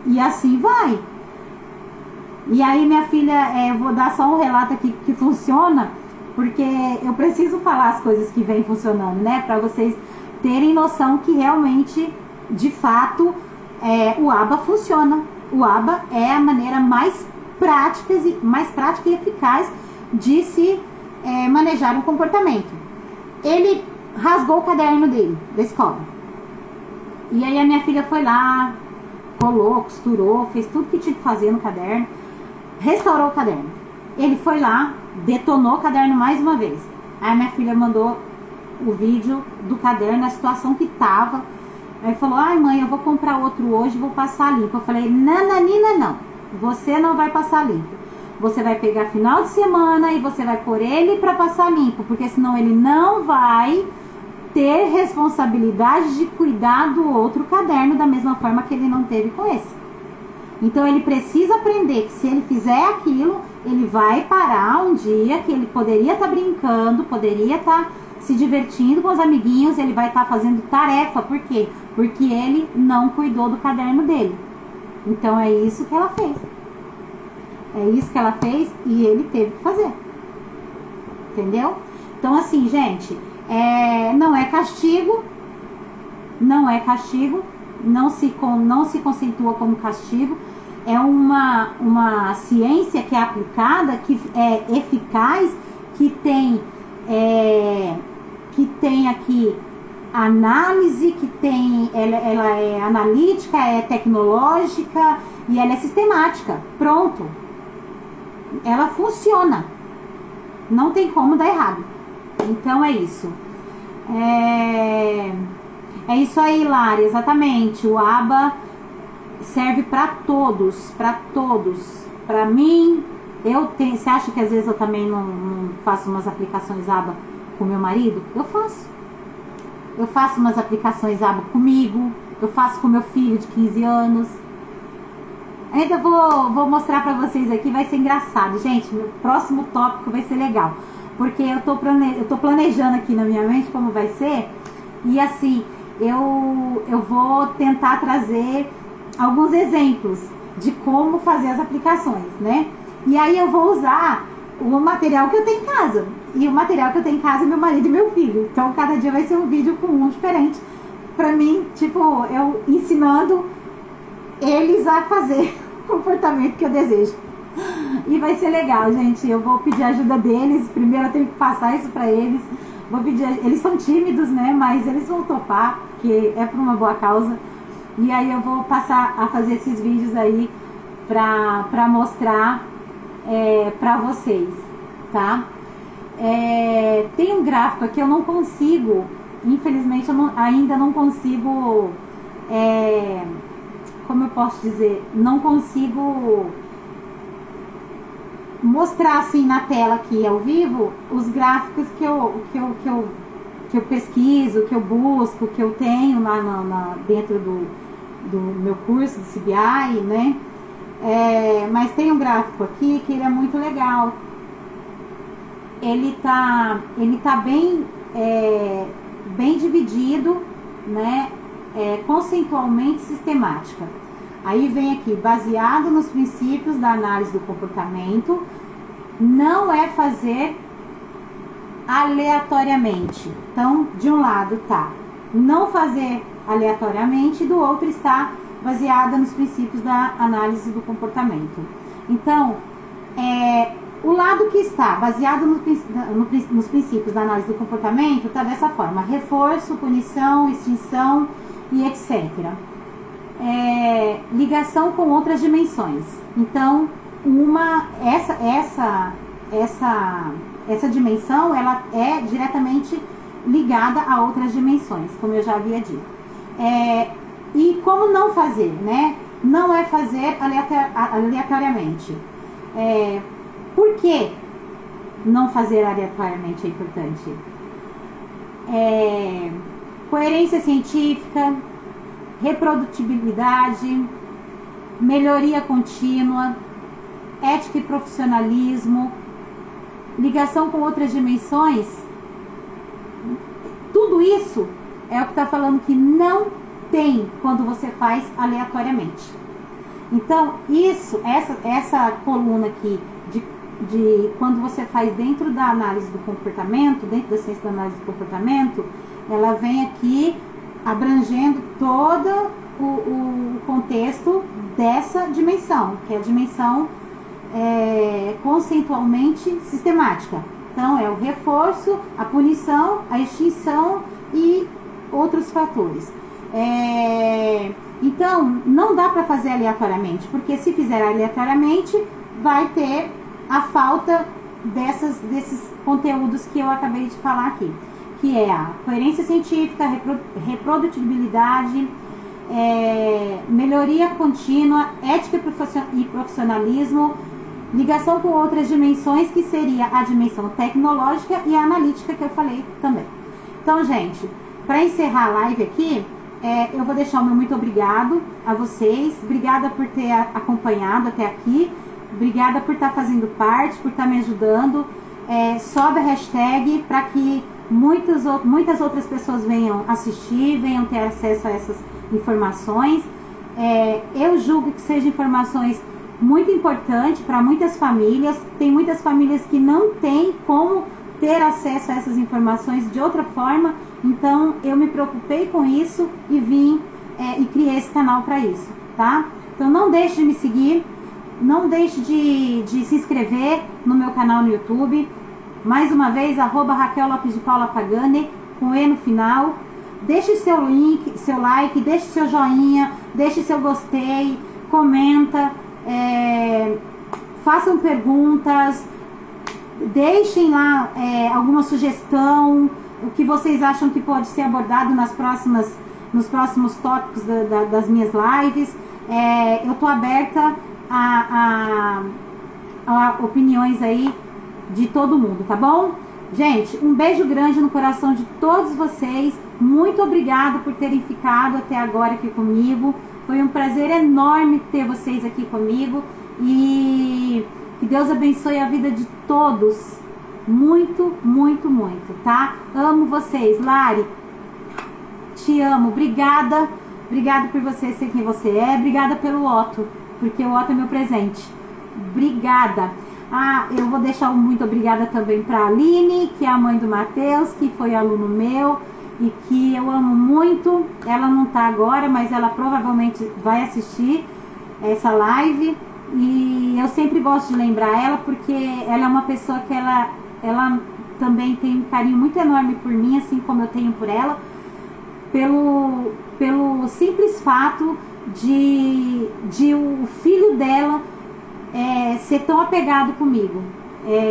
E assim vai. E aí minha filha, eu vou dar só um relato aqui que funciona, porque eu preciso falar as coisas que vêm funcionando, né? Pra vocês terem noção que realmente, de fato, o ABA funciona. O ABA é a maneira mais prática e eficaz de se manejar um comportamento. Ele rasgou o caderno dele, da escola. E aí a minha filha foi lá, colou, costurou, fez tudo que tinha que fazer no caderno, restaurou o caderno. Ele foi lá, detonou o caderno mais uma vez. Aí minha filha mandou o vídeo do caderno, a situação que tava. Aí falou, ai mãe, eu vou comprar outro hoje, vou passar limpo. Eu falei, nananina não, você não vai passar limpo. Você vai pegar final de semana e você vai pôr ele para passar limpo, porque senão ele não vai ter responsabilidade de cuidar do outro caderno da mesma forma que ele não teve com esse. Então ele precisa aprender que se ele fizer aquilo, ele vai parar um dia que ele poderia estar brincando, poderia estar se divertindo com os amiguinhos, ele vai estar fazendo tarefa. Por quê? Porque ele não cuidou do caderno dele. Então é isso que ela fez. É isso que ela fez e ele teve que fazer. Entendeu? Então assim, gente, não é castigo, não se conceitua como castigo. é uma ciência que é aplicada, que é eficaz, que tem aqui análise, ela é analítica, é tecnológica e ela é sistemática. Pronto. Ela funciona. Não tem como dar errado. Então é isso. É isso aí, Lara, exatamente. O ABA serve para todos, para todos. Para mim, você acha que às vezes eu também não faço umas aplicações ABA com meu marido? Eu faço. Eu faço umas aplicações ABA comigo, eu faço com meu filho de 15 anos. Ainda vou mostrar pra vocês aqui, vai ser engraçado. Gente, meu próximo tópico vai ser legal, porque eu tô planejando aqui na minha mente como vai ser. E assim, eu vou tentar trazer alguns exemplos de como fazer as aplicações, né? E aí eu vou usar o material que eu tenho em casa. E o material que eu tenho em casa é meu marido e meu filho. Então cada dia vai ser um vídeo com um diferente. Pra mim, tipo, eu ensinando eles a fazer o comportamento que eu desejo. E vai ser legal, gente. Eu vou pedir a ajuda deles. Primeiro eu tenho que passar isso pra eles. Vou pedir. Eles são tímidos, né? Mas eles vão topar, porque é por uma boa causa. E aí eu vou passar a fazer esses vídeos aí pra mostrar pra vocês, tá? Tem um gráfico aqui, eu não consigo, infelizmente ainda não consigo, como eu posso dizer, não consigo mostrar assim na tela aqui ao vivo os gráficos que eu pesquiso, que eu busco, que eu tenho lá dentro do meu curso de CBI, né? Mas tem um gráfico aqui que ele é muito legal. Ele tá bem dividido, né? Conceitualmente sistemática. Aí vem aqui, baseado nos princípios da análise do comportamento, não é fazer aleatoriamente. Então, de um lado tá não fazer aleatoriamente, e do outro está baseada nos princípios da análise do comportamento. Então, o lado que está baseado nos princípios da análise do comportamento está dessa forma: reforço, punição, extinção e etc. Ligação com outras dimensões. Então, essa dimensão, ela é diretamente ligada a outras dimensões, como eu já havia dito. E como não fazer, né? Não é fazer aleatoriamente. Por que não fazer aleatoriamente é importante? Coerência científica, reprodutibilidade, melhoria contínua, ética e profissionalismo, ligação com outras dimensões. Tudo isso é o que está falando que não tem quando você faz aleatoriamente. Então, essa coluna aqui de quando você faz dentro da análise do comportamento, dentro da ciência da análise do comportamento, ela vem aqui abrangendo todo o contexto dessa dimensão, que é a dimensão conceitualmente sistemática. Então, é o reforço, a punição, a extinção e outros fatores. Então, não dá para fazer aleatoriamente, porque se fizer aleatoriamente, vai ter a falta desses conteúdos que eu acabei de falar aqui, que é a coerência científica, reprodutibilidade, melhoria contínua, ética e profissionalismo, ligação com outras dimensões, que seria a dimensão tecnológica e a analítica, que eu falei também. Então, gente, para encerrar a live aqui, eu vou deixar o meu muito obrigado a vocês. Obrigada por ter acompanhado até aqui. Obrigada por estar fazendo parte, por estar me ajudando. Sobe a hashtag para que muitas outras pessoas venham assistir, venham ter acesso a essas informações. Eu julgo que sejam informações muito importantes para muitas famílias. Tem muitas famílias que não têm como ter acesso a essas informações de outra forma. Então, eu me preocupei com isso e vim e criei esse canal para isso, tá? Então não deixe de me seguir, não deixe de se inscrever no meu canal no YouTube. Mais uma vez, @Raquel Lopes de Paula Pagani, com E no final. Deixe seu link, seu like, deixe seu joinha, deixe seu gostei, comenta, façam perguntas, deixem lá alguma sugestão, o que vocês acham que pode ser abordado nos próximos tópicos das minhas lives. Eu tô aberta a opiniões aí de todo mundo, tá bom? Gente, um beijo grande no coração de todos vocês. Muito obrigada por terem ficado até agora aqui comigo. Foi um prazer enorme ter vocês aqui comigo. E que Deus abençoe a vida de todos. Muito, muito, muito, tá? Amo vocês. Lari, te amo. Obrigada. Obrigada por você ser quem você é. Obrigada pelo Otto, porque o Otto é meu presente. Obrigada. Eu vou deixar um muito obrigada também para a Aline, que é a mãe do Matheus, que foi aluno meu e que eu amo muito. Ela não tá agora, mas ela provavelmente vai assistir essa live. E eu sempre gosto de lembrar ela, porque ela é uma pessoa que ela também tem um carinho muito enorme por mim, assim como eu tenho por ela, pelo simples fato de o filho dela ser tão apegado comigo.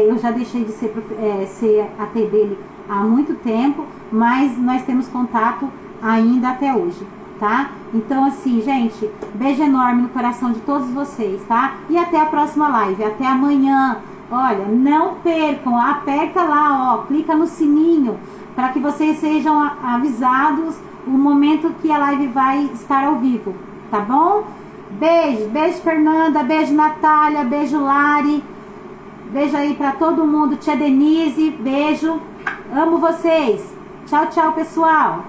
Eu já deixei de ser AT dele há muito tempo, mas nós temos contato ainda até hoje, tá? Então assim, gente, beijo enorme no coração de todos vocês, tá? E até a próxima live, até amanhã. Olha, não percam, aperta lá, ó, clica no sininho para que vocês sejam avisados o momento que a live vai estar ao vivo, tá bom? Beijo, beijo Fernanda, beijo Natália, beijo Lari, beijo aí pra todo mundo, tia Denise, beijo, amo vocês, tchau, tchau pessoal.